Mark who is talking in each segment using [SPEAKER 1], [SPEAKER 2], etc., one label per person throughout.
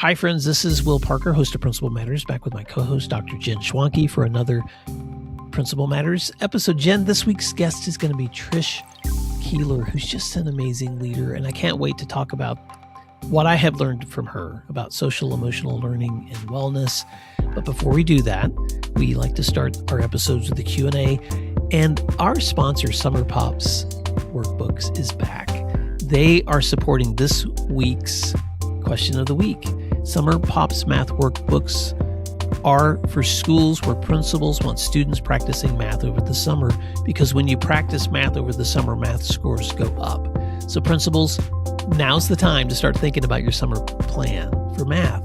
[SPEAKER 1] Hi, friends. This is Will Parker, host of Principal Matters, back with my co-host, Dr. Jen Schwanke, for another Principal Matters episode. Jen, this week's guest is going to be Trish Keiller, who's just an amazing leader, and I can't wait to talk about what I have learned from her about social emotional learning and wellness. But before we do that, we like to start our episodes with a Q&A, and our sponsor, Summer Pops Workbooks, is back. They are supporting this week's question of the week. Summer Pops Math Workbooks are for schools where principals want students practicing math over the summer, because when you practice math over the summer, math scores go up. So principals, now's the time to start thinking about your summer plan for math.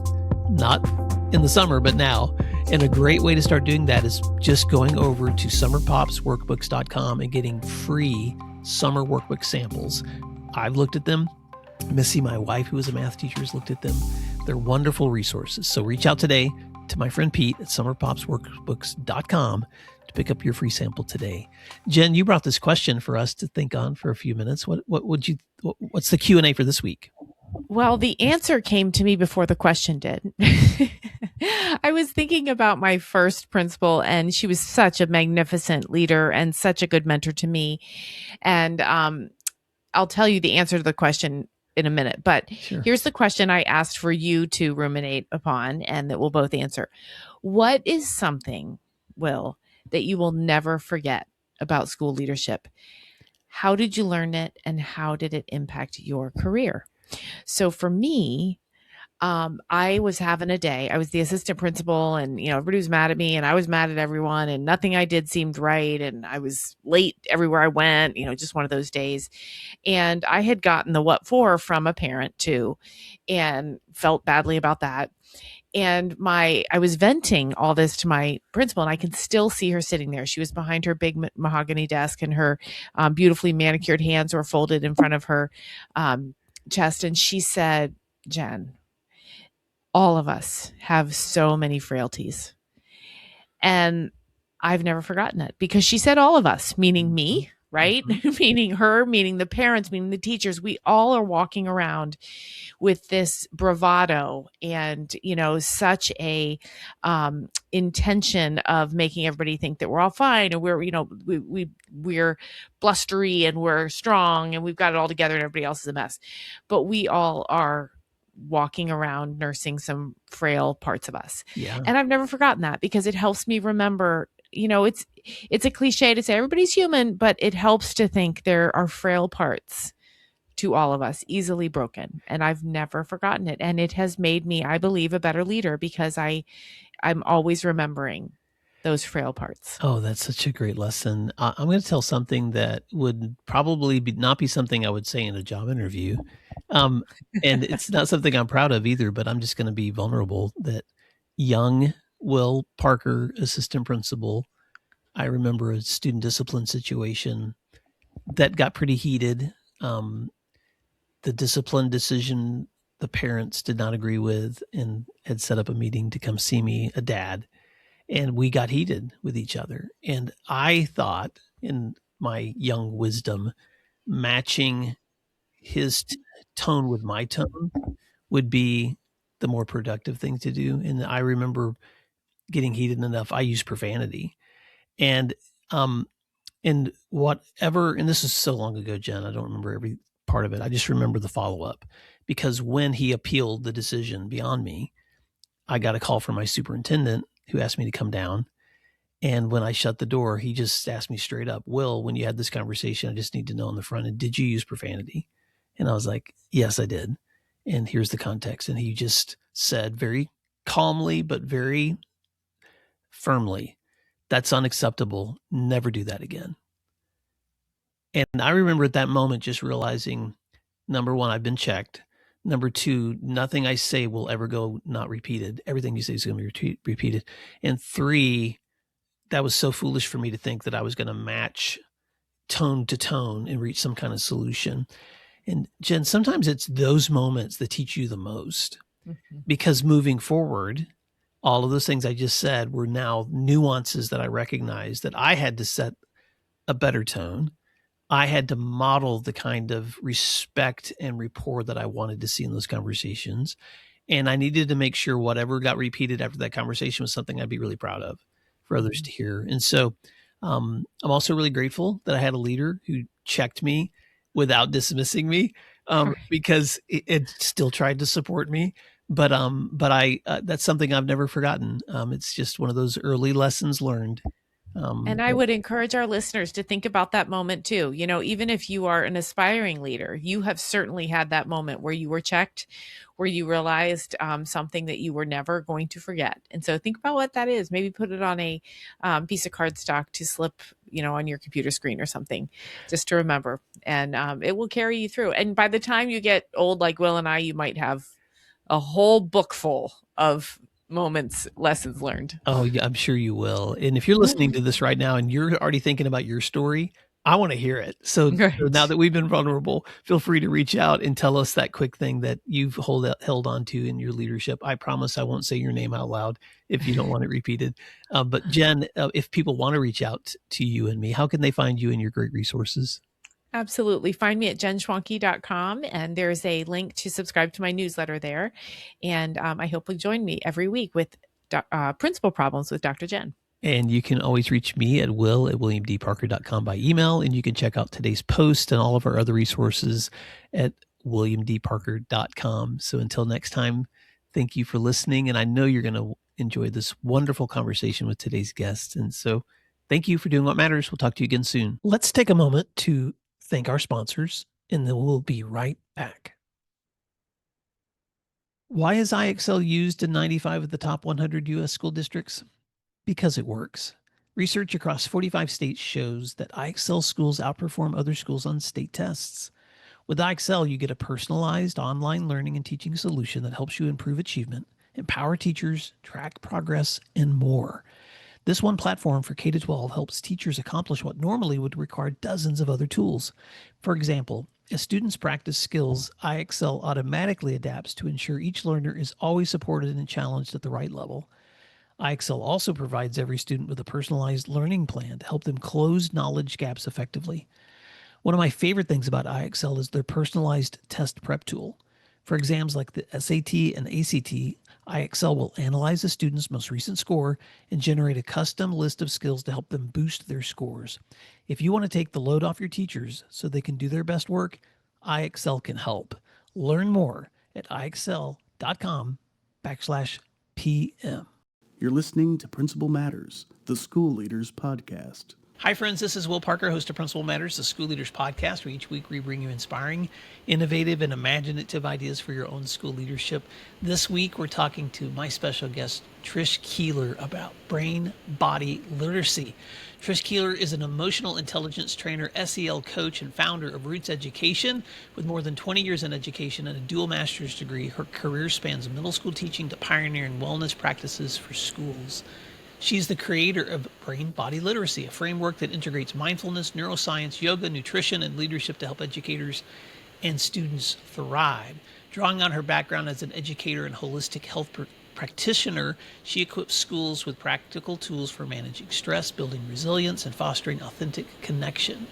[SPEAKER 1] Not in the summer, but now. And a great way to start doing that is just going over to summerpopsworkbooks.com and getting free summer workbook samples. I've looked at them. Missy, my wife, who is a math teacher, has looked at them. They're wonderful resources. So reach out today to my friend Pete at summerpopsworkbooks.com to pick up your free sample today. Jen, you brought this question for us to think on for a few minutes. What's the Q&A for this week?
[SPEAKER 2] Well, the answer came to me before the question did. I was thinking about my first principal, and she was such a magnificent leader and such a good mentor to me. And I'll tell you the answer to the question in a minute, but
[SPEAKER 1] Sure.
[SPEAKER 2] Here's the question I asked for you to ruminate upon and that we'll both answer. What is something, Will, that you will never forget about school leadership? How did you learn it, and how did it impact your career? So for me, I was having a day. I was the assistant principal, and everybody was mad at me, and I was mad at everyone, and nothing I did seemed right, and I was late everywhere I went. Just one of those days. And I had gotten the what for from a parent too, and felt badly about that. And I was venting all this to my principal, and I can still see her sitting there. She was behind her big mahogany desk, and her beautifully manicured hands were folded in front of her chest. And she said, "Jen, all of us have so many frailties." And I've never forgotten it, because she said all of us, meaning me, right? Mm-hmm. Meaning her, meaning the parents, meaning the teachers. We all are walking around with this bravado and, such a intention of making everybody think that we're all fine, and we're blustery and we're strong and we've got it all together, and everybody else is a mess. But we all are walking around nursing some frail parts of us.
[SPEAKER 1] Yeah.
[SPEAKER 2] And I've never forgotten that, because it helps me remember, it's a cliche to say everybody's human, but it helps to think there are frail parts to all of us, easily broken. And I've never forgotten it. And it has made me, I believe, a better leader, because I'm always remembering those frail parts.
[SPEAKER 1] Oh, that's such a great lesson. I'm going to tell something that would probably not be something I would say in a job interview. And it's not something I'm proud of either, but I'm just going to be vulnerable. That young Will Parker, assistant principal, I remember a student discipline situation that got pretty heated. The discipline decision the parents did not agree with, and had set up a meeting to come see me, a dad. And we got heated with each other. And I thought, in my young wisdom, matching his tone with my tone would be the more productive thing to do. And I remember getting heated enough, I used profanity. And whatever, and this is so long ago, Jen, I don't remember every part of it. I just remember the follow-up, because when he appealed the decision beyond me, I got a call from my superintendent, who asked me to come down. And when I shut the door, he just asked me straight up, "Will, when you had this conversation, I just need to know on the front end, did you use profanity?" And I was like, "Yes, I did. And here's the context." And he just said very calmly, but very firmly, "That's unacceptable. Never do that again." And I remember at that moment just realizing, number one, I've been checked. Number two, nothing I say will ever go not repeated. Everything you say is going to be repeated. And three, that was so foolish for me to think that I was going to match tone to tone and reach some kind of solution. And Jen, sometimes it's those moments that teach you the most, because moving forward, all of those things I just said were now nuances that I recognized that I had to set a better tone. I had to model the kind of respect and rapport that I wanted to see in those conversations. And I needed to make sure whatever got repeated after that conversation was something I'd be really proud of for others to hear. And so I'm also really grateful that I had a leader who checked me without dismissing me, because it still tried to support me. But I that's something I've never forgotten. It's just one of those early lessons learned.
[SPEAKER 2] And I would encourage our listeners to think about that moment too. You know, even if you are an aspiring leader, you have certainly had that moment where you were checked, where you realized something that you were never going to forget. And so think about what that is. Maybe put it on a piece of cardstock to slip, on your computer screen or something, just to remember. And it will carry you through. And by the time you get old, like Will and I, you might have a whole book full of moments, lessons learned.
[SPEAKER 1] Oh, yeah, I'm sure you will. And if you're listening to this right now and you're already thinking about your story, I want to hear it. So now that we've been vulnerable, feel free to reach out and tell us that quick thing that you've held on to in your leadership. I promise I won't say your name out loud if you don't want it repeated. But Jen, if people want to reach out to you and me, how can they find you and your great resources?
[SPEAKER 2] Absolutely. Find me at jenschwanke.com, and there's a link to subscribe to my newsletter there. And I hope you'll join me every week with Principal Problems with Dr. Jen.
[SPEAKER 1] And you can always reach me at will@williamdparker.com by email. And you can check out today's post and all of our other resources at williamdparker.com. So until next time, thank you for listening. And I know you're going to enjoy this wonderful conversation with today's guest. And so thank you for doing what matters. We'll talk to you again soon. Let's take a moment to thank our sponsors, and then we'll be right back. Why is IXL used in 95 of the top 100 U.S. school districts? Because it works. Research across 45 states shows that IXL schools outperform other schools on state tests. With IXL, you get a personalized online learning and teaching solution that helps you improve achievement, empower teachers, track progress, and more. This one platform for K-12 helps teachers accomplish what normally would require dozens of other tools. For example, as students practice skills, IXL automatically adapts to ensure each learner is always supported and challenged at the right level. IXL also provides every student with a personalized learning plan to help them close knowledge gaps effectively. One of my favorite things about IXL is their personalized test prep tool. For exams like the SAT and ACT, IXL will analyze a student's most recent score and generate a custom list of skills to help them boost their scores. If you want to take the load off your teachers so they can do their best work, IXL can help. Learn more at IXL.com/PM.
[SPEAKER 3] You're listening to Principal Matters, the School Leaders Podcast.
[SPEAKER 1] Hi, friends. This is Will Parker, host of Principal Matters, the School Leaders Podcast, where each week we bring you inspiring, innovative, and imaginative ideas for your own school leadership. This week, we're talking to my special guest, Trish Keiller, about brain-body literacy. Trish Keiller is an emotional intelligence trainer, SEL coach, and founder of Roots Education. With more than 20 years in education and a dual master's degree, her career spans middle school teaching to pioneering wellness practices for schools. She's the creator of Brain-Body Literacy, a framework that integrates mindfulness, neuroscience, yoga, nutrition, and leadership to help educators and students thrive. Drawing on her background as an educator and holistic health practitioner, she equips schools with practical tools for managing stress, building resilience, and fostering authentic connection.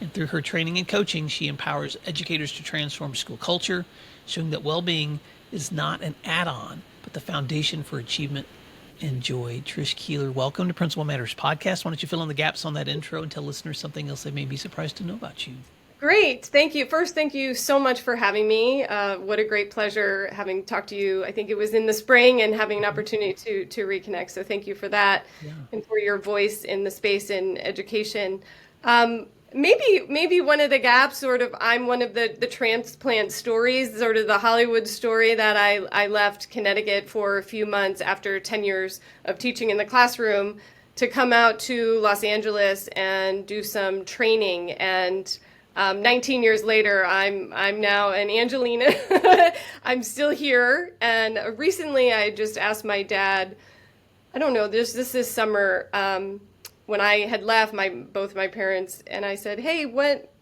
[SPEAKER 1] And through her training and coaching, she empowers educators to transform school culture, showing that well-being is not an add-on, but the foundation for achievement and joy. Trish Keiller, welcome to Principal Matters Podcast. Why don't you fill in the gaps on that intro and tell listeners something else they may be surprised to know about you?
[SPEAKER 4] Great. Thank you. First, thank you so much for having me. What a great pleasure having talked to you. I think it was in the spring and having an opportunity to reconnect. So thank you for that and for your voice in the space in education. Maybe one of the gaps, sort of, I'm one of the transplant stories, sort of the Hollywood story that I left Connecticut for a few months after 10 years of teaching in the classroom to come out to Los Angeles and do some training. And 19 years later, I'm now an Angelina. I'm still here. And recently I just asked my dad, I don't know, this summer, when I had left both my parents, and I said, hey, what,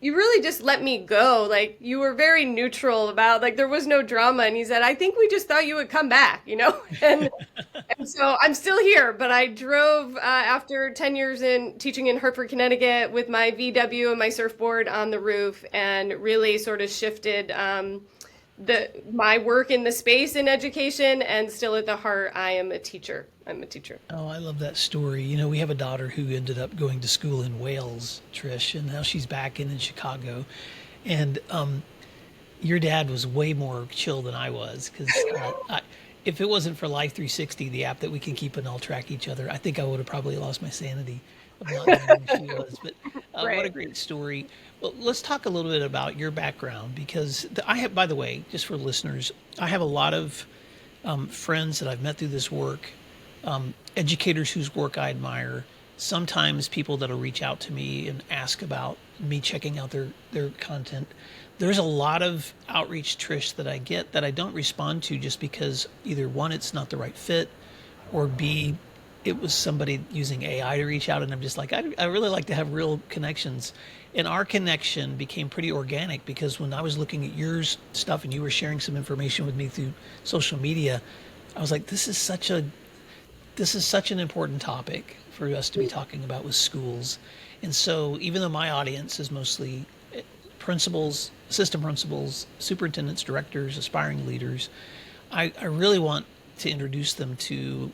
[SPEAKER 4] you really just let me go. Like, you were very neutral about, like, there was no drama. And he said, I think we just thought you would come back, and so I'm still here. But I drove after 10 years in teaching in Hartford, Connecticut with my VW and my surfboard on the roof, and really sort of shifted my work in the space in education, and still at the heart, I am a teacher. I'm a teacher.
[SPEAKER 1] Oh, I love that story. You know, we have a daughter who ended up going to school in Wales, Trish, and now she's back in Chicago. And your dad was way more chill than I was, because if it wasn't for Life 360, the app that we can keep and all track each other, I think I would have probably lost my sanity of not knowing who she was. But
[SPEAKER 4] Right.
[SPEAKER 1] what a great story. Well, let's talk a little bit about your background, because I have, by the way, just for listeners, I have a lot of friends that I've met through this work, educators whose work I admire, sometimes people that'll reach out to me and ask about me checking out their content. There's a lot of outreach, Trish, that I get that I don't respond to just because either one, it's not the right fit, or B, it was somebody using AI to reach out, and I'm just like, I really like to have real connections. And our connection became pretty organic, because when I was looking at your stuff and you were sharing some information with me through social media, I was like, this is such an important topic for us to be talking about with schools. And so even though my audience is mostly principals, assistant principals, superintendents, directors, aspiring leaders, I really want to introduce them to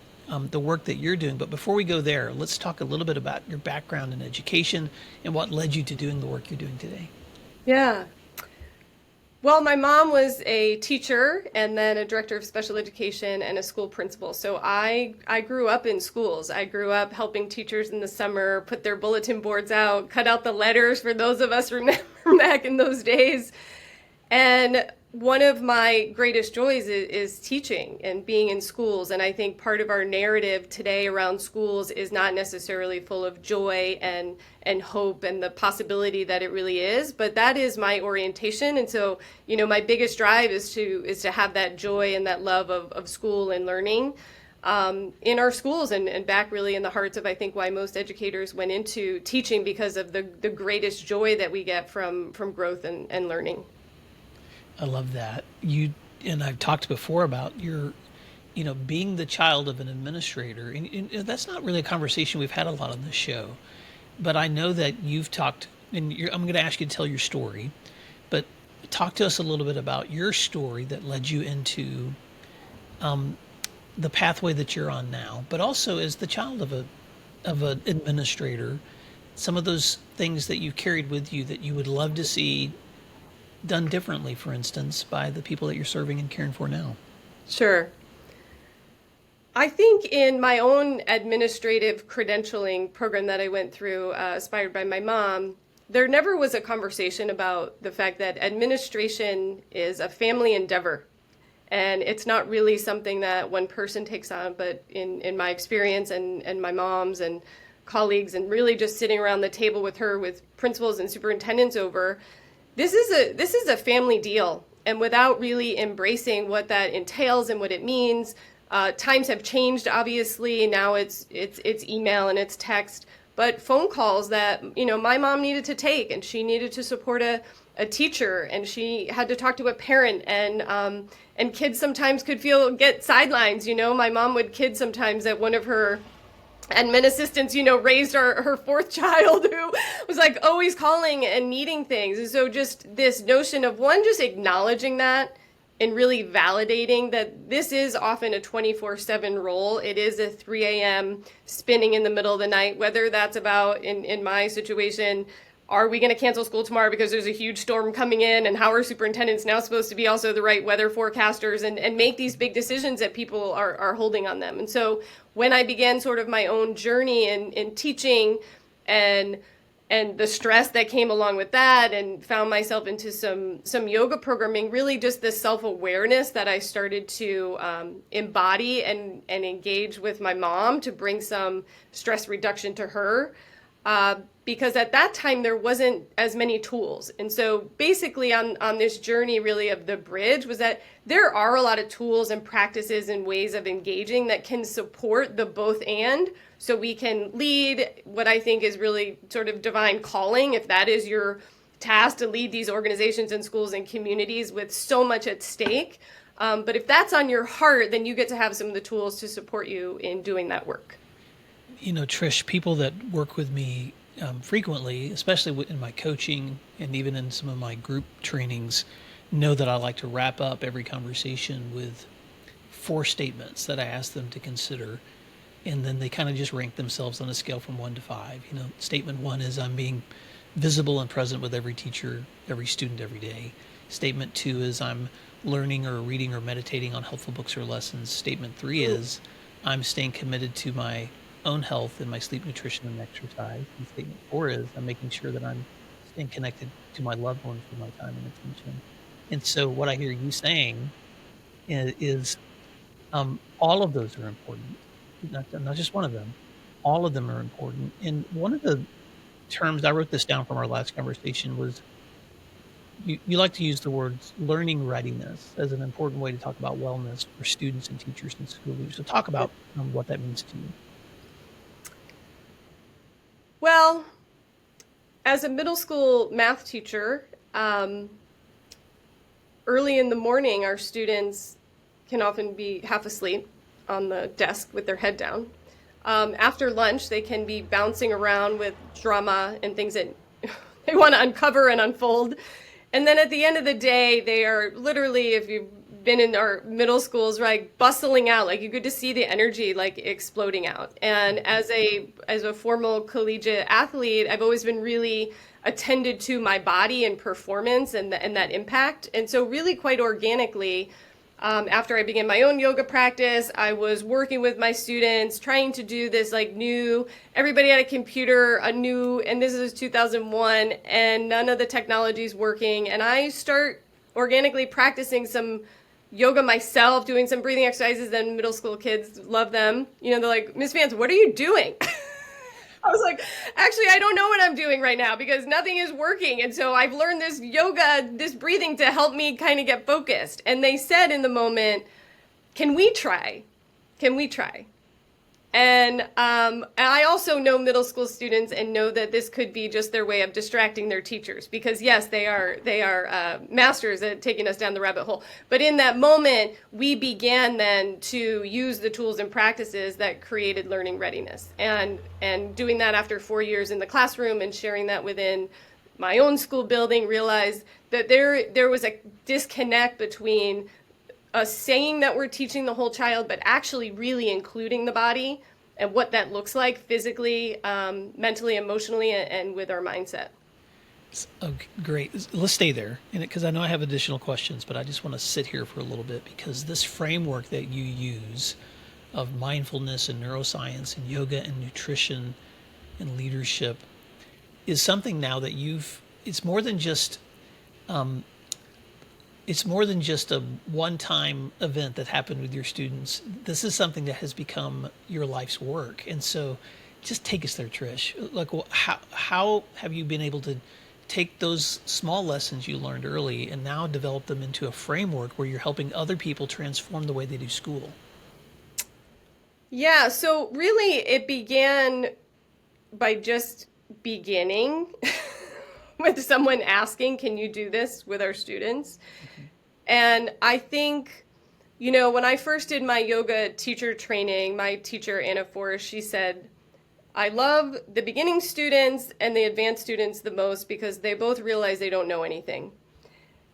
[SPEAKER 1] the work that you're doing. But before we go there, let's talk a little bit about your background in education and what led you to doing the work you're doing today.
[SPEAKER 4] Yeah. Well, my mom was a teacher and then a director of special education and a school principal. So I grew up in schools. I grew up helping teachers in the summer put their bulletin boards out, cut out the letters for those of us remember back in those days. And one of my greatest joys is teaching and being in schools. And I think part of our narrative today around schools is not necessarily full of joy and hope and the possibility that it really is, but that is my orientation. And so, you know, my biggest drive is to have that joy and that love of school and learning in our schools, and back really in the hearts of, I think, why most educators went into teaching, because of the greatest joy that we get from growth and learning.
[SPEAKER 1] I love that. You and I've talked before about your, being the child of an administrator, and that's not really a conversation we've had a lot on this show. But I know that you've talked, and I'm going to ask you to tell your story, but talk to us a little bit about your story that led you into the pathway that you're on now, but also as the child of an administrator, some of those things that you've carried with you that you would love to see done differently, for instance, by the people that you're serving and caring for now.
[SPEAKER 4] Sure. I think in my own administrative credentialing program that I went through, inspired by my mom, there never was a conversation about the fact that administration is a family endeavor. And it's not really something that one person takes on, but in my experience and my mom's and colleagues, and really just sitting around the table with her, with principals and superintendents over, this is a family deal. And without really embracing what that entails and what it means, times have changed, obviously. Now it's email and it's text, but phone calls that, my mom needed to take, and she needed to support a teacher, and she had to talk to a parent, and kids sometimes could get sidelines. My mom would kid sometimes that one of her admin assistants, raised her fourth child, who was like always calling and needing things. And so just this notion of just acknowledging that and really validating that this is often a 24/7 role. It is a 3 a.m. spinning in the middle of the night, whether that's about, in my situation, are we going to cancel school tomorrow because there's a huge storm coming in, and how are superintendents now supposed to be also the right weather forecasters and make these big decisions that people are holding on them. And so when I began sort of my own journey in teaching and the stress that came along with that, and found myself into some yoga programming, really just the self-awareness that I started to embody and engage with my mom to bring some stress reduction to her. Because at that time there wasn't as many tools. And so basically on this journey really of the bridge was that there are a lot of tools and practices and ways of engaging that can support the both and. So we can lead what I think is really sort of divine calling, if that is your task, to lead these organizations and schools and communities with so much at stake. But if that's on your heart, then you get to have some of the tools to support you in doing that work.
[SPEAKER 1] Trish, people that work with me frequently, especially in my coaching and even in some of my group trainings, know that I like to wrap up every conversation with 4 statements that I ask them to consider. And then they kind of just rank themselves on a scale from 1 to 5. Statement 1 is I'm being visible and present with every teacher, every student, every day. Statement 2 is I'm learning or reading or meditating on helpful books or lessons. Statement 3 is I'm staying committed to my own health and my sleep, nutrition, and exercise. And statement 4 is I'm making sure that I'm staying connected to my loved ones with my time and attention. And so what I hear you saying is all of those are important, not just one of them. All of them are important. And one of the terms, I wrote this down from our last conversation, was you like to use the words learning readiness as an important way to talk about wellness for students and teachers and school leaders. So talk about what that means to you.
[SPEAKER 4] Well, as a middle school math teacher, early in the morning, our students can often be half asleep on the desk with their head down. After lunch, they can be bouncing around with drama and things that they want to uncover and unfold. And then at the end of the day, they are literally, if you've been in our middle schools, right, bustling out. Like, you get to see the energy like exploding out. And as a formal collegiate athlete, I've always been really attended to my body and performance and that impact. And so really quite organically, after I began my own yoga practice, I was working with my students, trying to do this like new, everybody had a computer, and this is 2001, and none of the technology's working. And I start organically practicing some yoga myself, doing some breathing exercises, and middle school kids love them. They're like, Miss Vance, what are you doing? I was like, actually, I don't know what I'm doing right now because nothing is working. And so I've learned this yoga, this breathing to help me kind of get focused. And they said in the moment, can we try? Can we try? And I also know middle school students and know that this could be just their way of distracting their teachers because, yes, they are masters at taking us down the rabbit hole. But in that moment, we began then to use the tools and practices that created learning readiness. And doing that after 4 years in the classroom and sharing that within my own school building, realized that there was a disconnect between us saying that we're teaching the whole child, but actually really including the body and what that looks like physically, mentally, emotionally, and with our mindset.
[SPEAKER 1] Okay, great. Let's stay there, because I know I have additional questions, but I just want to sit here for a little bit because this framework that you use of mindfulness and neuroscience and yoga and nutrition and leadership is something now that it's more than just a one-time event that happened with your students. This is something that has become your life's work. And so just take us there, Trish. Like, how have you been able to take those small lessons you learned early and now develop them into a framework where you're helping other people transform the way they do school?
[SPEAKER 4] Yeah, so really it began by just beginning with someone asking, can you do this with our students? Mm-hmm. And I think, when I first did my yoga teacher training, my teacher, Anna Forrest, she said, I love the beginning students and the advanced students the most because they both realize they don't know anything.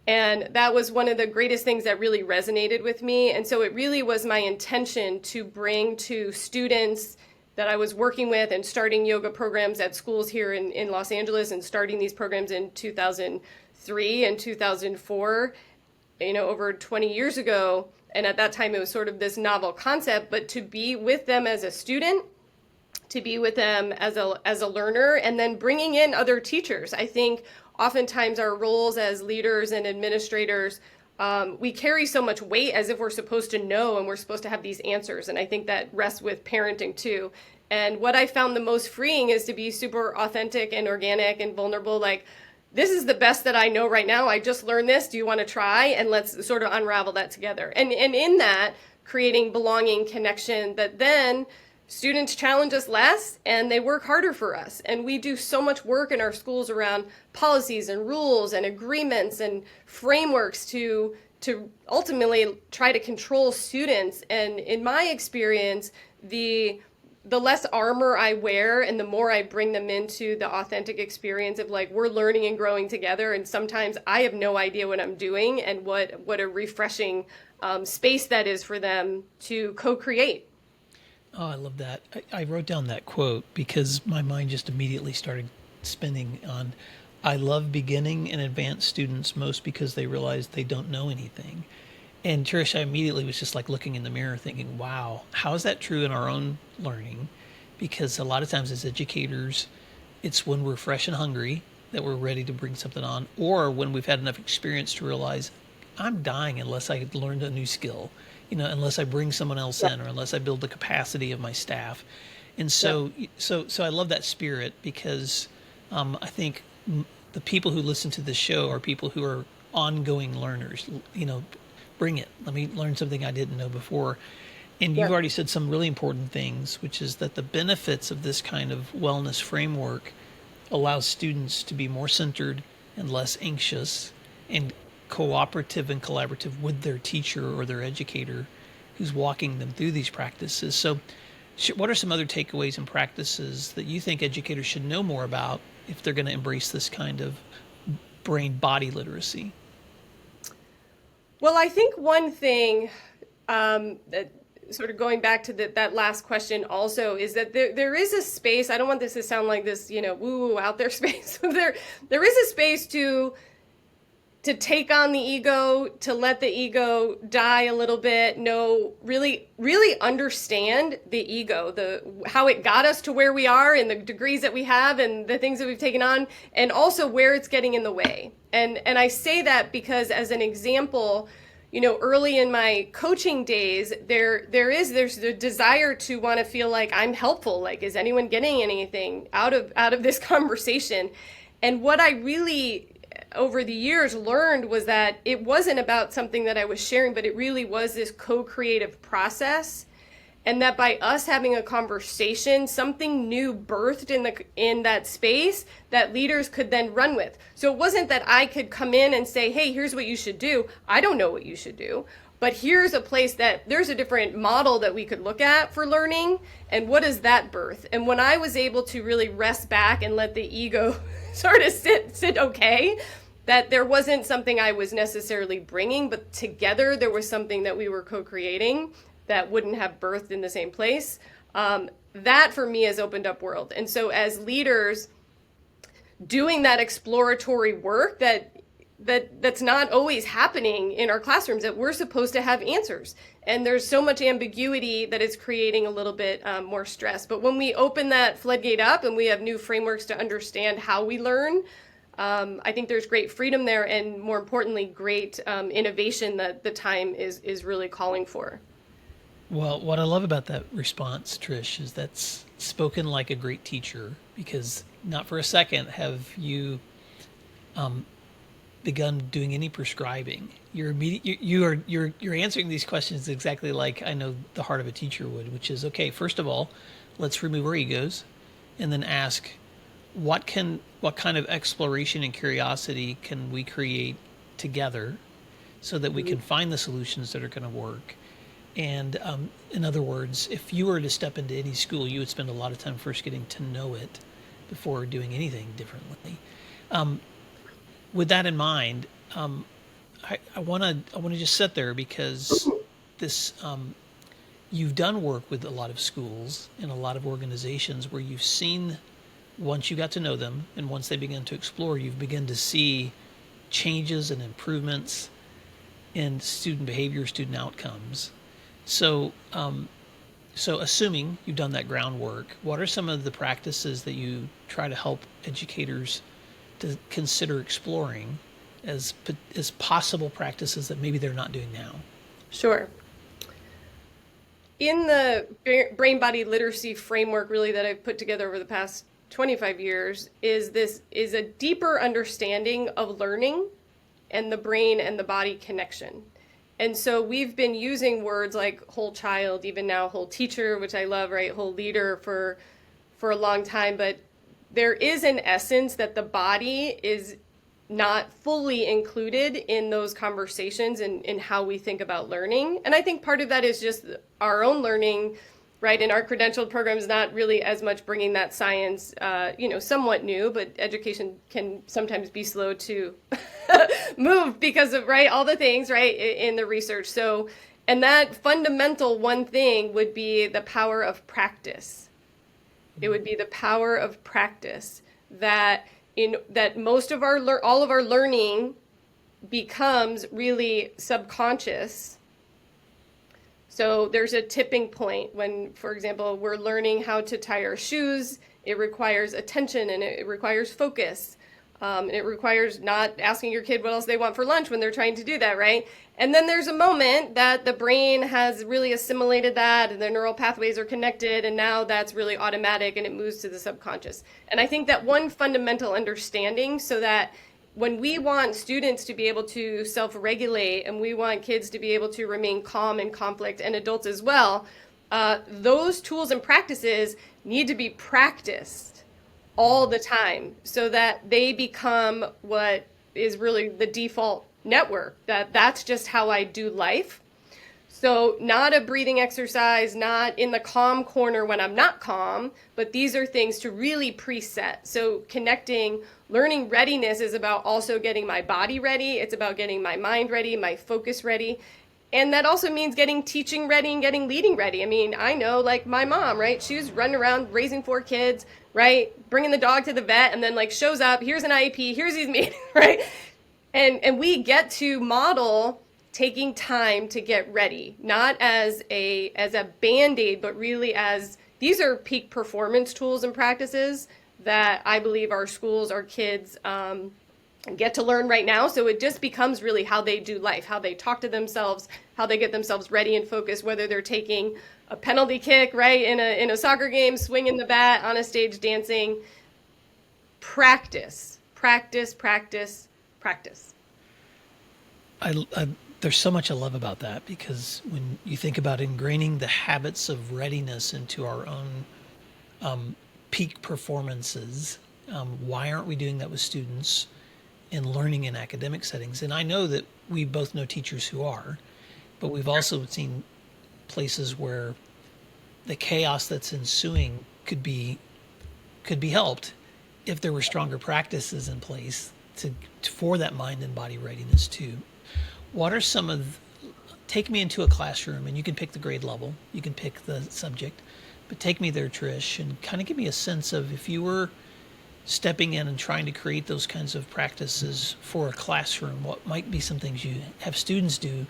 [SPEAKER 4] And that was one of the greatest things that really resonated with me. And so it really was my intention to bring to students that I was working with and starting yoga programs at schools here in Los Angeles and starting these programs in 2003 and 2004, over 20 years ago. And at that time, it was sort of this novel concept, but to be with them as a student, to be with them as a learner, and then bringing in other teachers. I think oftentimes our roles as leaders and administrators, we carry so much weight as if we're supposed to know and we're supposed to have these answers. And I think that rests with parenting too. And what I found the most freeing is to be super authentic and organic and vulnerable. Like, this is the best that I know right now. I just learned this. Do you want to try? And let's sort of unravel that together. And in that, creating belonging, connection, that then students challenge us less and they work harder for us. And we do so much work in our schools around policies and rules and agreements and frameworks to ultimately try to control students. And in my experience, the the less armor I wear and the more I bring them into the authentic experience of like, we're learning and growing together. And sometimes I have no idea what I'm doing, and what a refreshing space that is for them to co-create.
[SPEAKER 1] Oh, I love that. I wrote down that quote because my mind just immediately started spinning on, I love beginning and advanced students most because they realize they don't know anything. And Trish, I immediately was just like looking in the mirror thinking, wow, how is that true in our own learning? Because a lot of times as educators, it's when we're fresh and hungry that we're ready to bring something on, or when we've had enough experience to realize I'm dying unless I learned a new skill, unless I bring someone else in, or unless I build the capacity of my staff. And so I love that spirit because I think the people who listen to this show are people who are ongoing learners. Bring it. Let me learn something I didn't know before. And you've already said some really important things, which is that the benefits of this kind of wellness framework allows students to be more centered and less anxious and cooperative and collaborative with their teacher or their educator who's walking them through these practices. So what are some other takeaways and practices that you think educators should know more about if they're going to embrace this kind of brain-body literacy?
[SPEAKER 4] Well, I think one thing that sort of going back to that last question also is that there is a space. I don't want this to sound like this, woo out there space. there is a space to take on the ego, to let the ego die a little bit. Really understand the ego, how it got us to where we are and the degrees that we have and the things that we've taken on, and also where it's getting in the way. And I say that because as an example, early in my coaching days, there's the desire to want to feel like I'm helpful. Like, is anyone getting anything out of this conversation? And what I really, over the years, learned was that it wasn't about something that I was sharing, but it really was this co-creative process. And that by us having a conversation, something new birthed in that space that leaders could then run with. So it wasn't that I could come in and say, hey, here's what you should do. I don't know what you should do, but here's a place that there's a different model that we could look at for learning. And what is that birth? And when I was able to really rest back and let the ego sort of sit okay, that there wasn't something I was necessarily bringing, but together there was something that we were co-creating that wouldn't have birthed in the same place. That for me has opened up world. And so as leaders doing that exploratory work that's not always happening in our classrooms, that we're supposed to have answers. And there's so much ambiguity that it's creating a little bit more stress. But when we open that floodgate up and we have new frameworks to understand how we learn, I think there's great freedom there, and more importantly, great innovation that the time is really calling for.
[SPEAKER 1] Well, what I love about that response, Trish, is that's spoken like a great teacher, because not for a second have you begun doing any prescribing. You're answering these questions exactly like I know the heart of a teacher would, which is, okay, first of all, let's remove our egos, and then ask, what kind of exploration and curiosity can we create together so that we can find the solutions that are going to work. And in other words, if you were to step into any school, you would spend a lot of time first getting to know it before doing anything differently. With that in mind, I want to just sit there, because this you've done work with a lot of schools and a lot of organizations where you've seen, once you got to know them and once they begin to explore, you've begun to see changes and improvements in student behavior, student outcomes. So assuming you've done that groundwork, what are some of the practices that you try to help educators to consider exploring as possible practices that maybe they're not doing now?
[SPEAKER 4] Sure. In the brain-body literacy framework, really, that I've put together over the past 25 years, is a deeper understanding of learning and the brain and the body connection. And so we've been using words like whole child, even now whole teacher, which I love, right? Whole leader for a long time. But there is an essence that the body is not fully included in those conversations and in how we think about learning. And I think part of that is just our own learning, right? And our credentialed program is not really as much bringing that science, somewhat new, but education can sometimes be slow to move because of, right, all the things, right, in the research. So, and that fundamental one thing would be the power of practice. It would be the power of practice that most of all of our learning becomes really subconscious. So there's a tipping point when, for example, we're learning how to tie our shoes. It requires attention and it requires focus. It requires not asking your kid what else they want for lunch when they're trying to do that, right? And then there's a moment that the brain has really assimilated that and the neural pathways are connected, and now that's really automatic and it moves to the subconscious. And I think that one fundamental understanding, so that when we want students to be able to self-regulate and we want kids to be able to remain calm in conflict, and adults as well, those tools and practices need to be practiced all the time so that they become what is really the default network, that's just how I do life. So not a breathing exercise, not in the calm corner when I'm not calm, but these are things to really preset. So learning readiness is about also getting my body ready. It's about getting my mind ready, my focus ready. And that also means getting teaching ready and getting leading ready. I mean, I know, like my mom, right? She was running around raising 4 kids, right? Bringing the dog to the vet, and then like shows up, here's an IEP, here's these meetings, right? And we get to model taking time to get ready, not as a Band-Aid, but really as these are peak performance tools and practices that I believe our schools, our kids get to learn right now. So it just becomes really how they do life, how they talk to themselves, how they get themselves ready and focused, whether they're taking a penalty kick, right, in a soccer game, swinging the bat, on a stage dancing. Practice, practice, practice, practice.
[SPEAKER 1] There's so much I love about that, because when you think about ingraining the habits of readiness into our own peak performances, why aren't we doing that with students in learning in academic settings? And I know that we both know teachers who are, but we've also seen places where the chaos that's ensuing could be helped if there were stronger practices in place for that mind and body readiness too. What are take me into a classroom, and you can pick the grade level, you can pick the subject, but take me there, Trish, and kind of give me a sense of, if you were stepping in and trying to create those kinds of practices for a classroom, what might be some things you have students do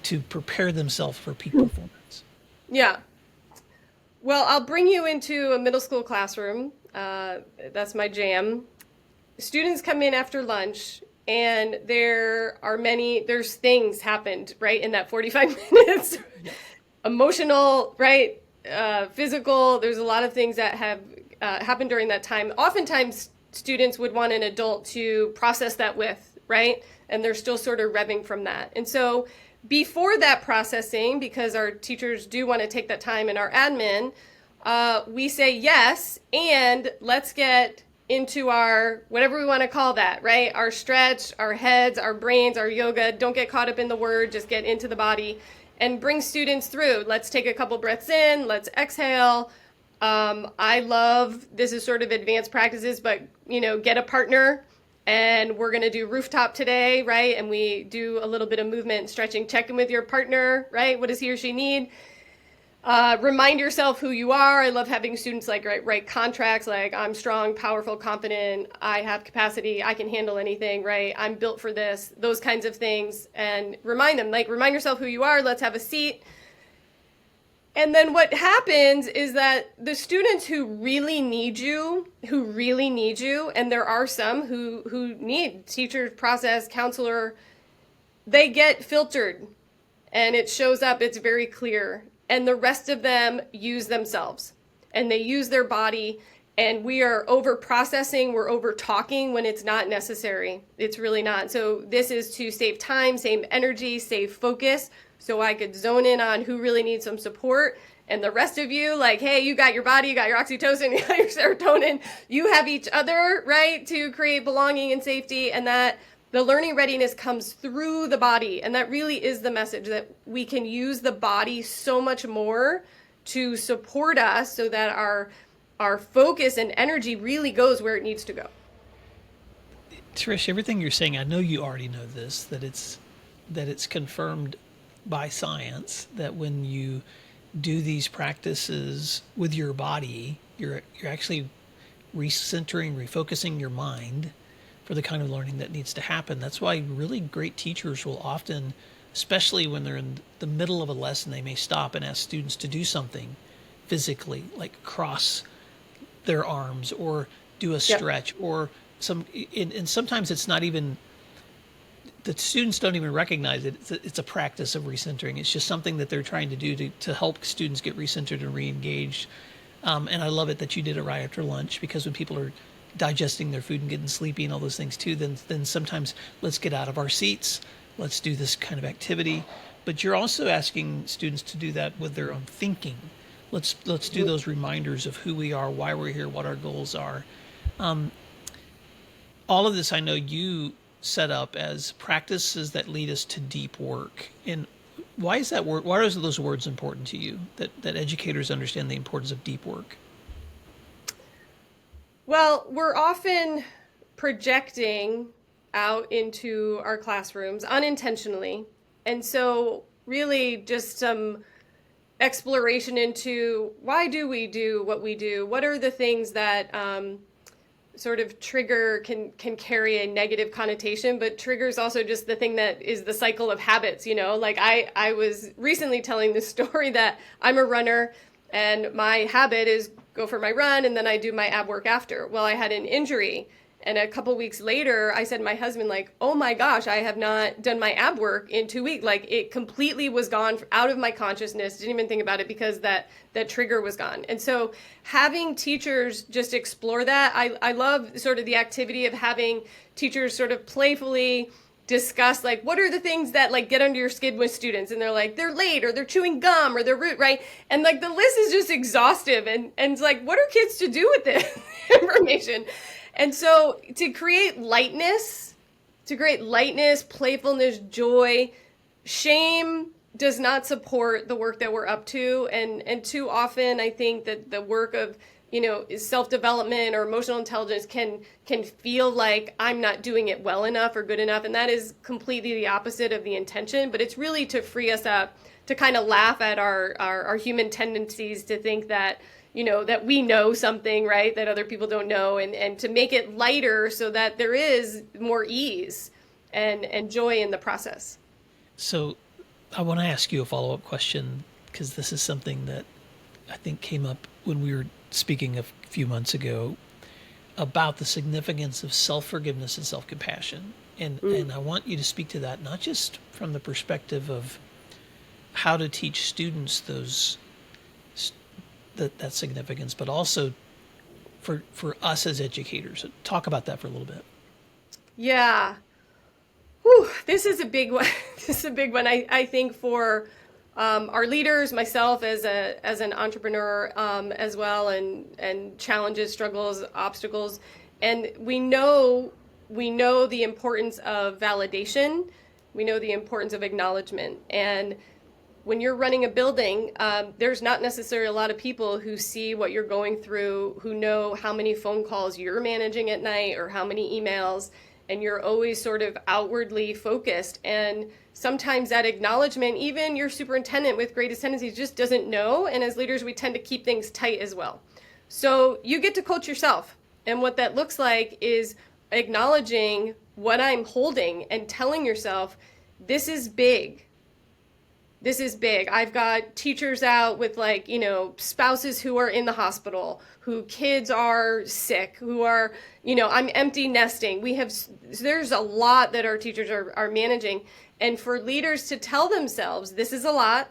[SPEAKER 1] to prepare themselves for peak performance?
[SPEAKER 4] Yeah. Well, I'll bring you into a middle school classroom. That's my jam. Students come in after lunch, and there's things happened, right, in that 45 minutes. Yeah. Emotional, right, physical. There's a lot of things that have happened during that time. Oftentimes, students would want an adult to process that with, right? And they're still sort of revving from that. And so before that processing, because our teachers do want to take that time in our admin, we say yes, and let's get into our, whatever we want to call that, right? Our stretch, our heads, our brains, our yoga. Don't get caught up in the word, just get into the body and bring students through. Let's take a couple breaths in, let's exhale. I love, this is sort of advanced practices, but get a partner, and we're going to do rooftop today, right? And we do a little bit of movement and stretching. Check in with your partner, right? What does he or she need? Remind yourself who you are. I love having students write contracts like, I'm strong, powerful, confident, I have capacity, I can handle anything, right? I'm built for this, those kinds of things. And remind them, remind yourself who you are. Let's have a seat. And then what happens is that the students who really need you, and there are some who need teacher, process, counselor, they get filtered and it shows up, it's very clear. And the rest of them use themselves and they use their body, and we are over processing, we're over talking when it's not necessary. It's really not. So this is to save time, save energy, save focus, so I could zone in on who really needs some support. And the rest of you, hey, you got your body, you got your oxytocin, you got your serotonin, you have each other, right, to create belonging and safety. And that the learning readiness comes through the body. And that really is the message, that we can use the body so much more to support us so that our focus and energy really goes where it needs to go.
[SPEAKER 1] Trish, everything you're saying, I know you already know this, that it's confirmed by science that when you do these practices with your body, you're actually recentering, refocusing your mind for the kind of learning that needs to happen. That's why really great teachers will often, especially when they're in the middle of a lesson, they may stop and ask students to do something physically, like cross their arms or do a stretch or and sometimes it's not even, the students don't even recognize it. It's a practice of recentering. It's just something that they're trying to do to help students get recentered and re-engaged. And I love it that you did it right after lunch, because when people are digesting their food and getting sleepy and all those things too, then sometimes let's get out of our seats. Let's do this kind of activity. But you're also asking students to do that with their own thinking. Let's do those reminders of who we are, why we're here, what our goals are. All of this I know you set up as practices that lead us to deep work. And why is that word? Why are those words important to you? That educators understand the importance of deep work.
[SPEAKER 4] Well, we're often projecting out into our classrooms unintentionally, and so really just some exploration into why do we do what we do? What are the things that sort of trigger can carry a negative connotation, but trigger is also just the thing that is the cycle of habits, like I was recently telling this story that I'm a runner and my habit is go for my run and then I do my ab work after. Well, I had an injury, and a couple weeks later I said to my husband, like, oh my gosh, I have not done my ab work in 2 weeks. Like, it completely was gone out of my consciousness. Didn't even think about it because that trigger was gone. And so having teachers just explore that, I love sort of the activity of having teachers sort of playfully discuss, like, what are the things that like get under your skin with students, and they're like, they're late, or they're chewing gum, or they're rude, right? And like the list is just exhaustive, and it's like, what are kids to do with this information? And so to create lightness, playfulness, joy, shame does not support the work that we're up to. And too often I think that the work of, self-development or emotional intelligence can feel like I'm not doing it well enough or good enough. And that is completely the opposite of the intention, but it's really to free us up to kind of laugh at our human tendencies to think that, that we know something, right, that other people don't know, and to make it lighter so that there is more ease and joy in the process.
[SPEAKER 1] So I want to ask you a follow-up question, because this is something that I think came up when we were speaking a few months ago about the significance of self-forgiveness and self-compassion. And I want you to speak to that, not just from the perspective of how to teach students that significance, but also for us as educators. Talk about that for a little bit.
[SPEAKER 4] Yeah. Whew, this is a big one. This is a big one. I think for our leaders, myself as an entrepreneur as well, and challenges, struggles, obstacles, and we know the importance of validation. We know the importance of acknowledgement. And when you're running a building, there's not necessarily a lot of people who see what you're going through, who know how many phone calls you're managing at night or how many emails, and you're always sort of outwardly focused. And sometimes that acknowledgement, even your superintendent with greatest tendencies just doesn't know. And as leaders, we tend to keep things tight as well. So you get to coach yourself. And what that looks like is acknowledging what I'm holding and telling yourself, this is big. This is big. I've got teachers out with spouses who are in the hospital, who kids are sick, who are, I'm empty nesting. There's a lot that our teachers are managing. And for leaders to tell themselves, this is a lot,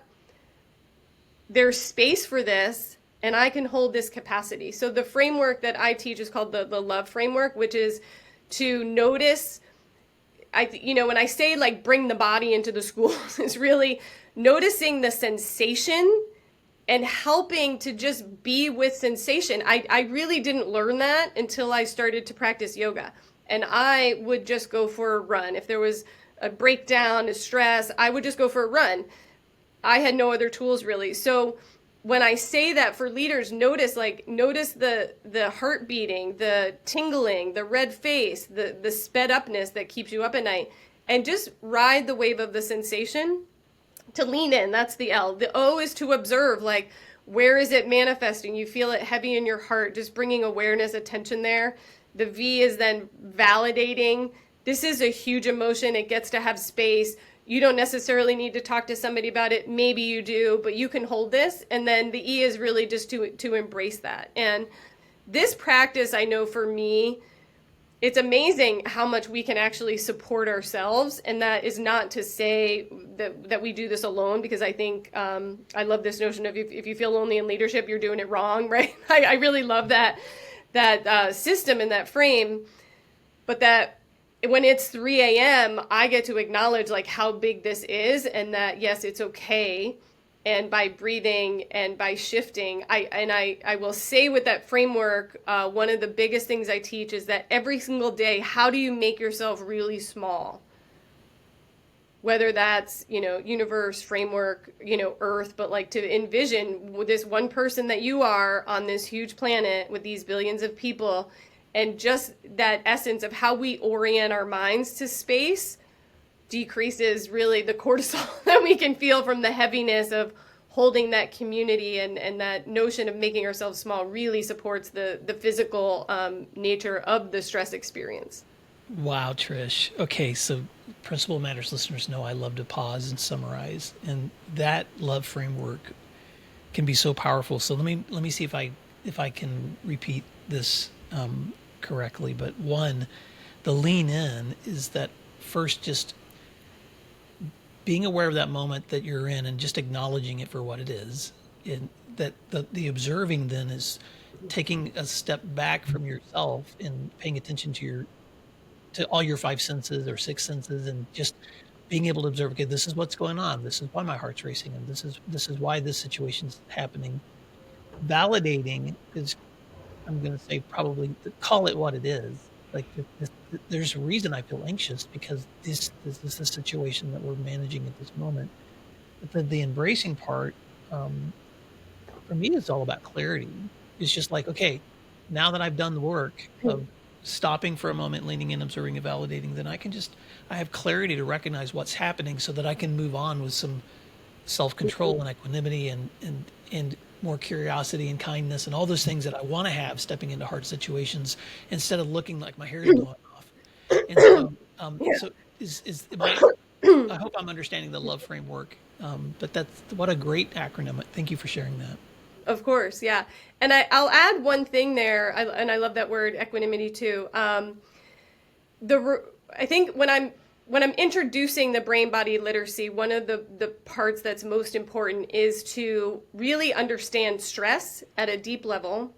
[SPEAKER 4] there's space for this, and I can hold this capacity. So the framework that I teach is called the love framework, which is to notice, when I say like bring the body into the schools, it's really noticing the sensation and helping to just be with sensation. I really didn't learn that until I started to practice yoga. And I would just go for a run. If there was a breakdown, a stress, I would just go for a run. I had no other tools really. So when I say that for leaders, notice the heart beating, the tingling, the red face, the sped upness that keeps you up at night, and just ride the wave of the sensation. To lean in, that's the L. The O is to observe, like, where is it manifesting? You feel it heavy in your heart, just bringing awareness, attention there. The V is then validating. This is a huge emotion. It gets to have space. You don't necessarily need to talk to somebody about it. Maybe you do, but you can hold this. And then the E is really just to embrace that. And this practice, I know for me, it's amazing how much we can actually support ourselves. And that is not to say that we do this alone, because I think I love this notion of if you feel lonely in leadership, you're doing it wrong, right? I really love that system and that frame. But that when it's 3 a.m., I get to acknowledge like how big this is, and that, yes, it's okay. And by breathing and by shifting, I will say with that framework, one of the biggest things I teach is that every single day, how do you make yourself really small? Whether that's, universe, framework, earth, but like to envision this one person that you are on this huge planet with these billions of people. And just that essence of how we orient our minds to space decreases really the cortisol that we can feel from the heaviness of holding that community, and that notion of making ourselves small really supports the physical nature of the stress experience.
[SPEAKER 1] Wow, Trish. Okay, so Principle Matters listeners know I love to pause and summarize, and that love framework can be so powerful. So let me see if I can repeat this correctly. But one, the lean in is that first, just being aware of that moment that you're in and just acknowledging it for what it is. And that the observing then is taking a step back from yourself and paying attention to all your 5 senses or 6 senses, and just being able to observe, okay, this is what's going on. This is why my heart's racing, and this is why this situation's happening. Validating is, I'm going to say, probably call it what it is. Like, there's a reason I feel anxious, because this is the situation that we're managing at this moment. But the embracing part, for me, it's all about clarity. It's just like, okay, now that I've done the work of stopping for a moment, leaning in, observing, and validating, then I have clarity to recognize what's happening, so that I can move on with some self-control and equanimity and more curiosity and kindness and all those things that I want to have stepping into hard situations, instead of looking like my hair is blowing off. And so, I hope I'm understanding the love framework. But that's what a great acronym. Thank you for sharing that.
[SPEAKER 4] Of course, yeah. And I'll add one thing there, and I love that word, equanimity, too. I think when I'm introducing the brain-body literacy, one of the parts that's most important is to really understand stress at a deep level,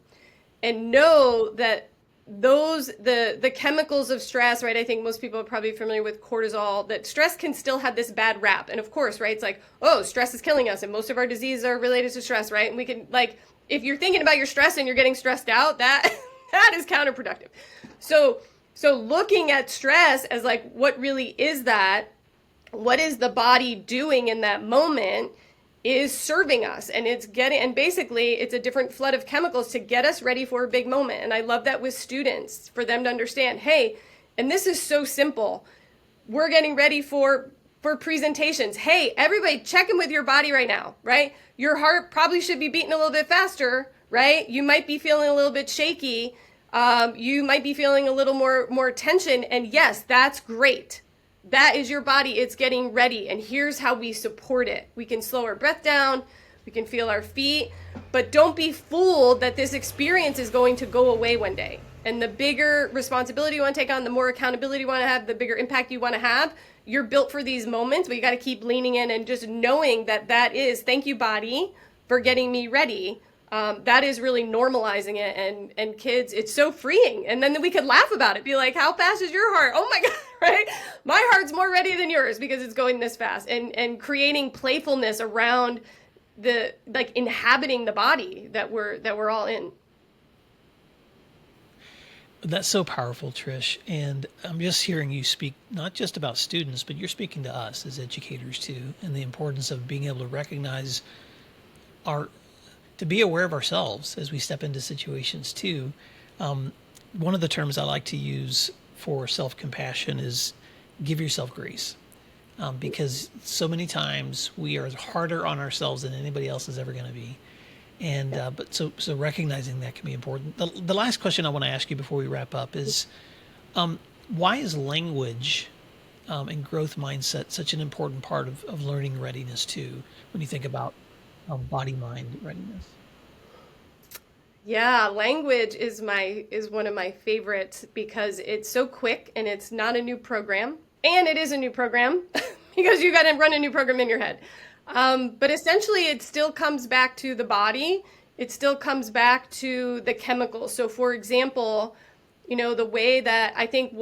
[SPEAKER 4] and know that the chemicals of stress, right? I think most people are probably familiar with cortisol, that stress can still have this bad rap. And of course, right, it's like, oh, stress is killing us, and most of our diseases are related to stress, right? And we can, like, if you're thinking about your stress and you're getting stressed out, that is counterproductive. So looking at stress as like, what really is that? What is the body doing in that moment is serving us, and and basically it's a different flood of chemicals to get us ready for a big moment. And I love that with students, for them to understand, hey, and this is so simple. We're getting ready for presentations. Hey, everybody, check in with your body right now, right? Your heart probably should be beating a little bit faster, right? You might be feeling a little bit shaky. You might be feeling a little more tension. And yes, that's great. That is your body. It's getting ready. And here's how we support it. We can slow our breath down. We can feel our feet. But don't be fooled that this experience is going to go away one day. And the bigger responsibility you want to take on, the more accountability you want to have, the bigger impact you want to have. You're built for these moments, but you got to keep leaning in and just knowing that is, thank you, body, for getting me ready. That is really normalizing it, and kids, it's so freeing. And then we could laugh about it, be like, how fast is your heart? Oh my God, right? My heart's more ready than yours because it's going this fast. And creating playfulness around inhabiting the body that we're all in.
[SPEAKER 1] That's so powerful, Trish. And I'm just hearing you speak not just about students, but you're speaking to us as educators too, and the importance of being able to recognize to be aware of ourselves as we step into situations too. One of the terms I like to use for self-compassion is give yourself grace. Because so many times we are harder on ourselves than anybody else is ever going to be. And but so recognizing that can be important. The last question I want to ask you before we wrap up is, why is language and growth mindset such an important part of learning readiness too, when you think about body-mind readiness?
[SPEAKER 4] Yeah, language is one of my favorites because it's so quick and it's not a new program. And it is a new program because you got to run a new program in your head. But essentially, it still comes back to the body. It still comes back to the chemicals. So, for example, the way that I think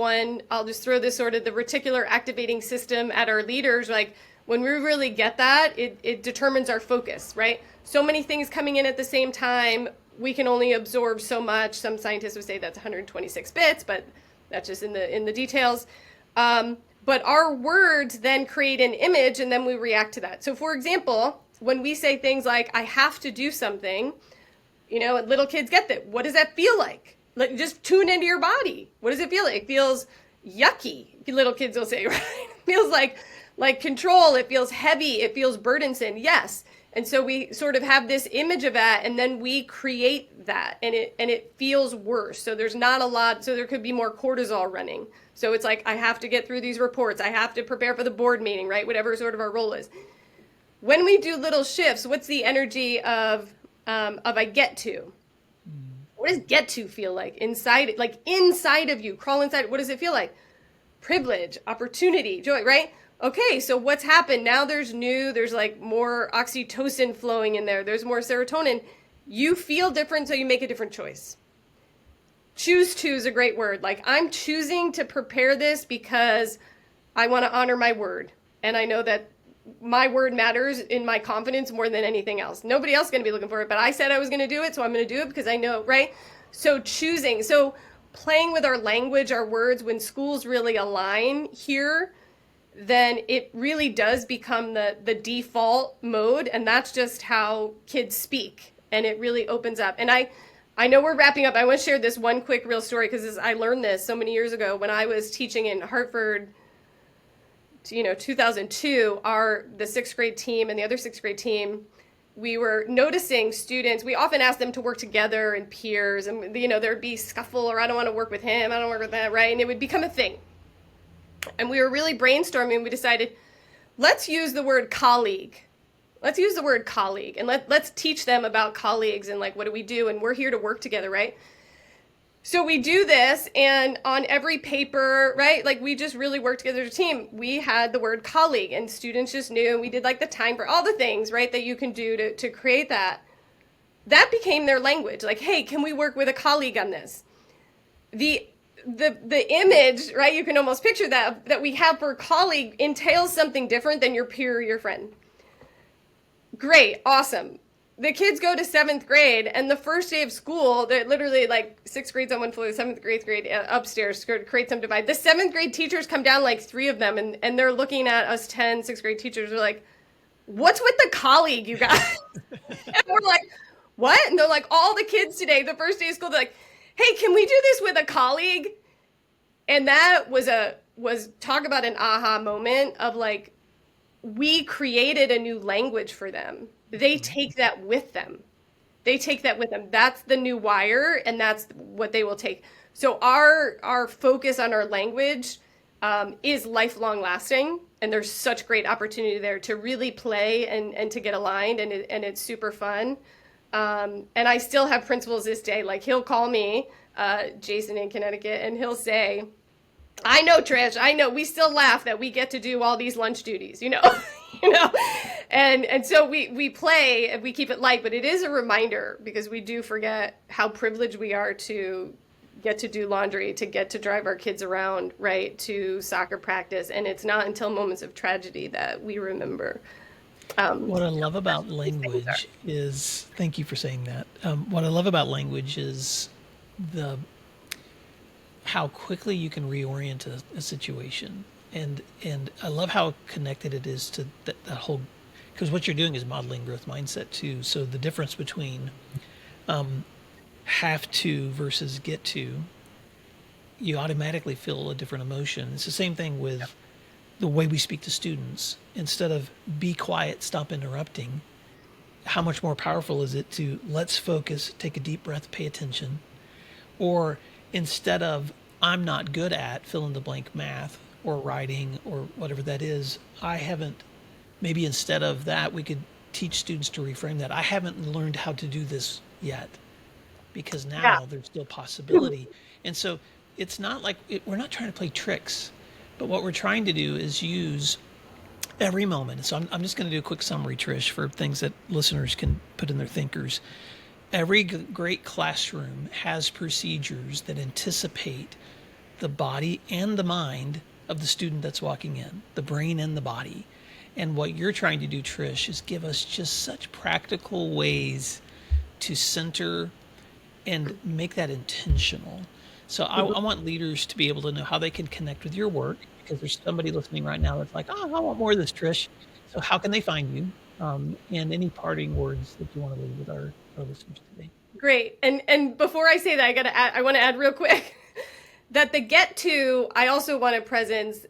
[SPEAKER 4] I'll just throw this sort of the reticular activating system at our leaders, like when we really get that, it determines our focus, right? So many things coming in at the same time, we can only absorb so much. Some scientists would say that's 126 bits, but that's just in the details. But our words then create an image and then we react to that. So for example, when we say things like, I have to do something, little kids get that. What does that feel like? Like, just tune into your body. What does it feel like? It feels yucky. Little kids will say, right? It feels like control. It feels heavy. It feels burdensome. Yes. And so we sort of have this image of that, and then we create that, and it feels worse. So there's not a lot. So there could be more cortisol running. So it's like, I have to get through these reports. I have to prepare for the board meeting, right? Whatever sort of our role is. When we do little shifts, what's the energy of I get to? What does get to feel like inside of you? Crawl inside. What does it feel like? Privilege, opportunity, joy, right? Okay, so what's happened? Now there's like more oxytocin flowing in there. There's more serotonin. You feel different, so you make a different choice. Choose to is a great word. Like, I'm choosing to prepare this because I want to honor my word. And I know that my word matters in my confidence more than anything else. Nobody else is going to be looking for it, but I said I was going to do it, so I'm going to do it because I know, right? So choosing. So playing with our language, our words, when schools really align here, then it really does become the default mode. And that's just how kids speak. And it really opens up. And I know we're wrapping up. I want to share this one quick real story because I learned this so many years ago when I was teaching in Hartford, 2002, the sixth grade team and the other sixth grade team, we were noticing students. We often asked them to work together in peers, and there'd be scuffle, or I don't want to work with him, I don't work with that, right? And it would become a thing. And we were really brainstorming. We decided, let's use the word colleague. Let's use the word colleague, and let's teach them about colleagues and like, what do we do? And we're here to work together, right? So we do this, and on every paper, right, like we just really worked together as a team. We had the word colleague, and students just knew, and we did like the time for all the things, right, that you can do to create that. That became their language. Like, hey, can we work with a colleague on this? The image, right, you can almost picture that we have for colleague entails something different than your peer or your friend. Great, awesome. The kids go to 7th grade, and the first day of school, they're literally like 6th grade's on one floor, 7th grade upstairs, create some divide. The 7th grade teachers come down, like 3 of them, and they're looking at us 10 6th grade teachers. They're like, what's with the colleague, you guys? And we're like, what? And they're like, all the kids today, the first day of school, they're like, hey, can we do this with a colleague? And that was talk about an aha moment of like, we created a new language for them. They take that with them. That's the new wire, and that's what they will take. So our focus on our language is lifelong lasting, and there's such great opportunity there to really play and to get aligned, and it's super fun. And I still have principals this day. Like, he'll call me, Jason in Connecticut, and he'll say, I know, Trish, I know, we still laugh that we get to do all these lunch duties, and so we play and we keep it light, but it is a reminder because we do forget how privileged we are to get to do laundry, to get to drive our kids around, right, to soccer practice. And it's not until moments of tragedy that we remember.
[SPEAKER 1] What I love about language is, thank you for saying that. What I love about language is how quickly you can reorient a situation. And I love how connected it is to that whole because what you're doing is modeling growth mindset too. So the difference between have to versus get to, you automatically feel a different emotion. It's the same thing with the way we speak to students. Instead of be quiet, stop interrupting, how much more powerful is it to let's focus, take a deep breath, pay attention? Or instead of I'm not good at fill in the blank math or writing or whatever that is, maybe instead of that, we could teach students to reframe that. I haven't learned how to do this yet, because now there's still possibility. And so it's not like we're not trying to play tricks, but what we're trying to do is use every moment. So I'm just going to do a quick summary, Trish, for things that listeners can put in their thinkers. Every great classroom has procedures that anticipate the body and the mind of the student that's walking in, the brain and the body. And what you're trying to do, Trish, is give us just such practical ways to center and make that intentional. So I want leaders to be able to know how they can connect with your work, because there's somebody listening right now that's like, oh, I want more of this, Trish. So how can they find you? And any parting words that you want to leave with our listeners today?
[SPEAKER 4] Great. And before I say that, I want to add real quick that the get to, I also want to presence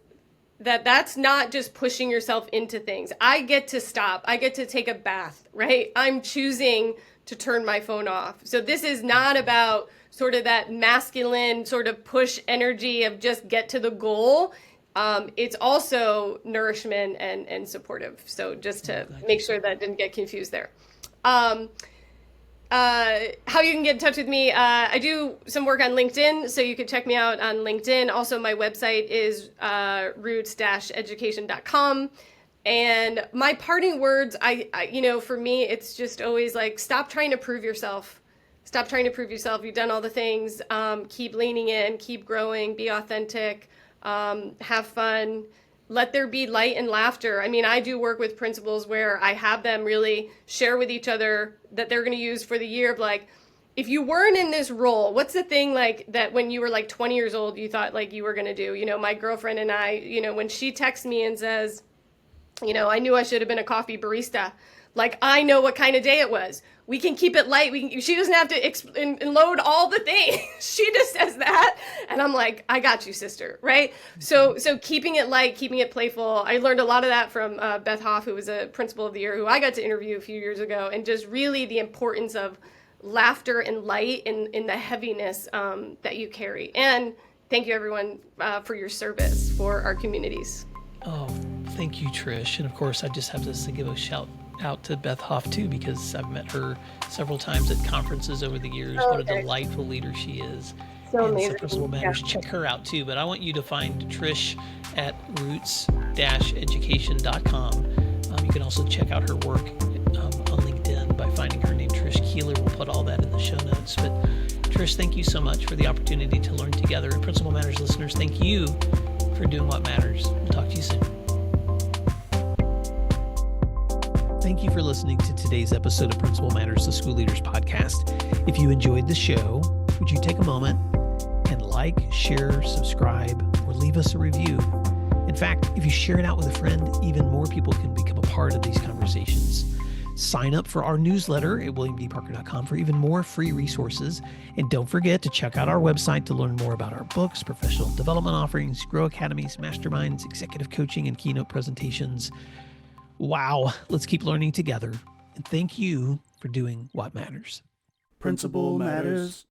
[SPEAKER 4] that's not just pushing yourself into things. I get to stop. I get to take a bath, right? I'm choosing to turn my phone off. So this is not about sort of that masculine sort of push energy of just get to the goal. It's also nourishment and supportive. So just to make sure that didn't get confused there. How you can get in touch with me. I do some work on LinkedIn, so you can check me out on LinkedIn. Also, my website is roots-education.com. And my parting words, I for me, it's just always like, stop trying to prove yourself. Stop trying to prove yourself. You've done all the things. Keep leaning in, keep growing, be authentic, have fun. Let there be light and laughter. I mean, I do work with principals where I have them really share with each other that they're going to use for the year of like, if you weren't in this role, what's the thing like that when you were like 20 years old, you thought like you were going to do? You know, my girlfriend and I, when she texts me and says, I knew I should have been a coffee barista. Like, I know what kind of day it was. We can keep it light. She doesn't have to load all the things. She just says that. And I'm like, I got you, sister. Right. So keeping it light, keeping it playful. I learned a lot of that from Beth Hoff, who was a principal of the year, who I got to interview a few years ago, and just really the importance of laughter and light in the heaviness that you carry. And thank you, everyone, for your service for our communities.
[SPEAKER 1] Oh, thank you, Trish. And of course, I just have to give a shout out to Beth Hoff too, because I've met her several times at conferences over the years. What a delightful leader she is.
[SPEAKER 4] So
[SPEAKER 1] and
[SPEAKER 4] amazing.
[SPEAKER 1] So Principal Matters, check her out too. But I want you to find Trish at roots-education.com. You can also check out her work on LinkedIn by finding her name, Trish Keiller. We'll put all that in the show notes. But Trish, thank you so much for the opportunity to learn together. And Principal Matters listeners, thank you for doing what matters. We'll talk to you soon. Thank you for listening to today's episode of Principal Matters, the School Leaders Podcast. If you enjoyed the show, would you take a moment and like, share, subscribe, or leave us a review? In fact, if you share it out with a friend, even more people can become a part of these conversations. Sign up for our newsletter at williamdparker.com for even more free resources. And don't forget to check out our website to learn more about our books, professional development offerings, Grow Academies, masterminds, executive coaching, and keynote presentations. Wow, let's keep learning together. And thank you for doing what matters.
[SPEAKER 3] Principal Matters.